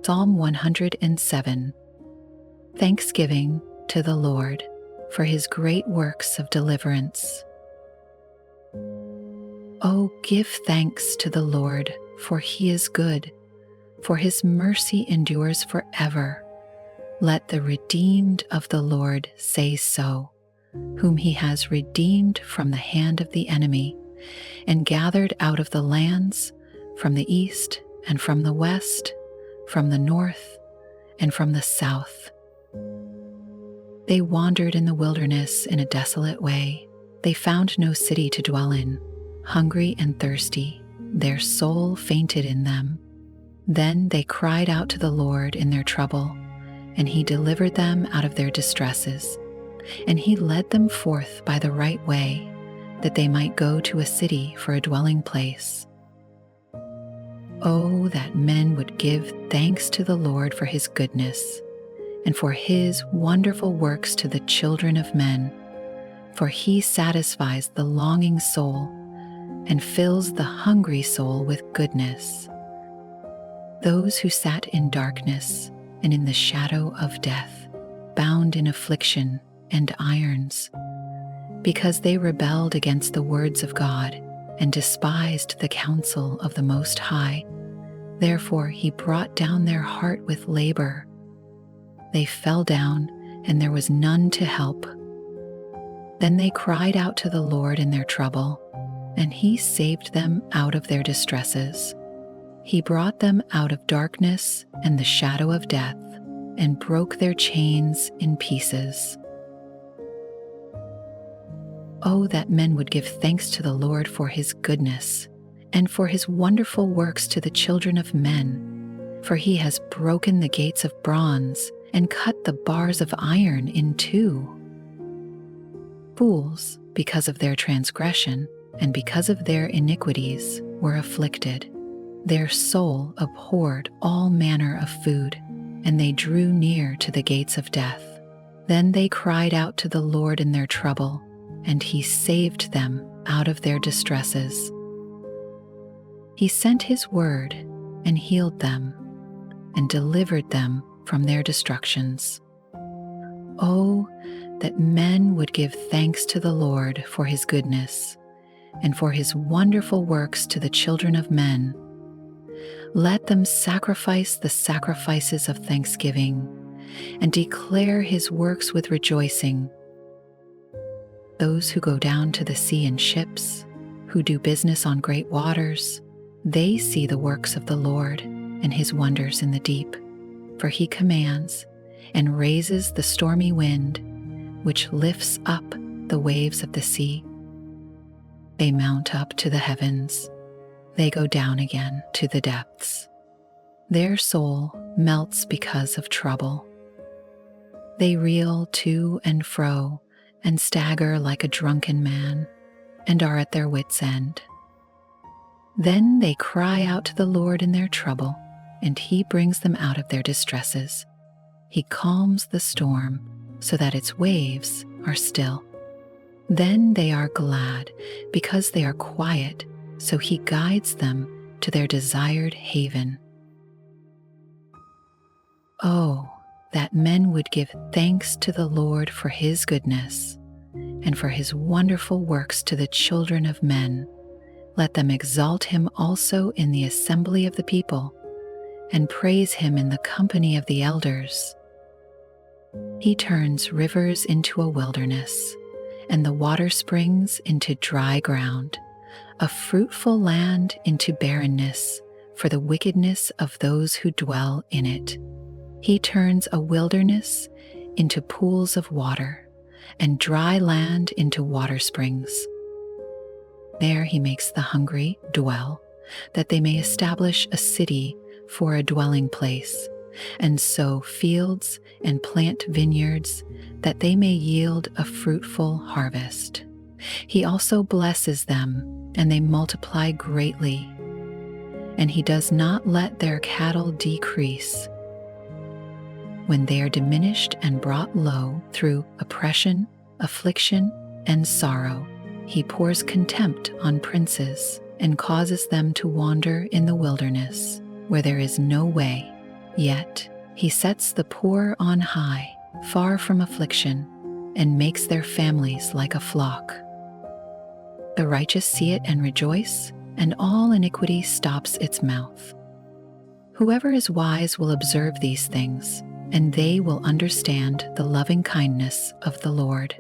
Psalm 107. Thanksgiving to the Lord for his great works of deliverance. Oh, give thanks to the Lord, for he is good, for his mercy endures forever. Let the redeemed of the Lord say so, whom he has redeemed from the hand of the enemy, and gathered out of the lands, from the east and from the west, from the north and from the south. They wandered in the wilderness in a desolate way. They found no city to dwell in. Hungry and thirsty, their soul fainted in them. Then they cried out to the Lord in their trouble, and he delivered them out of their distresses. And he led them forth by the right way, that they might go to a city for a dwelling place. Oh, that men would give thanks to the Lord for his goodness, and for his wonderful works to the children of men. For he satisfies the longing soul, and fills the hungry soul with goodness. Those who sat in darkness and in the shadow of death, bound in affliction and irons, because they rebelled against the words of God and despised the counsel of the Most High. Therefore he brought down their heart with labor. They fell down, and there was none to help. Then they cried out to the Lord in their trouble, and he saved them out of their distresses. He brought them out of darkness and the shadow of death, and broke their chains in pieces. Oh, that men would give thanks to the Lord for his goodness, and for his wonderful works to the children of men. For he has broken the gates of bronze, and cut the bars of iron in two. Fools, because of their transgression, and because of their iniquities, were afflicted. Their soul abhorred all manner of food, and they drew near to the gates of death. Then they cried out to the Lord in their trouble, and he saved them out of their distresses. He sent his word and healed them, and delivered them from their destructions. Oh, that men would give thanks to the Lord for his goodness, and for his wonderful works to the children of men. Let them sacrifice the sacrifices of thanksgiving, and declare his works with rejoicing. Those who go down to the sea in ships, who do business on great waters, they see the works of the Lord and his wonders in the deep. For he commands and raises the stormy wind, which lifts up the waves of the sea. They mount up to the heavens. They go down again to the depths. Their soul melts because of trouble. They reel to and fro and stagger like a drunken man, and are at their wits' end. Then they cry out to the Lord in their trouble, and he brings them out of their distresses. He calms the storm so that its waves are still. Then they are glad because they are quiet, so he guides them to their desired haven. Oh, that men would give thanks to the Lord for his goodness, and for his wonderful works to the children of men. Let them exalt him also in the assembly of the people, and praise him in the company of the elders. He turns rivers into a wilderness, and the water springs into dry ground, a fruitful land into barrenness for the wickedness of those who dwell in it. He turns a wilderness into pools of water, and dry land into water springs. There he makes the hungry dwell, that they may establish a city for a dwelling place, and sow fields and plant vineyards, that they may yield a fruitful harvest. He also blesses them, and they multiply greatly, and he does not let their cattle decrease. When they are diminished and brought low through oppression, affliction, and sorrow, he pours contempt on princes and causes them to wander in the wilderness, where there is no way. Yet he sets the poor on high, far from affliction, and makes their families like a flock. The righteous see it and rejoice, and all iniquity stops its mouth. Whoever is wise will observe these things, and they will understand the loving kindness of the Lord.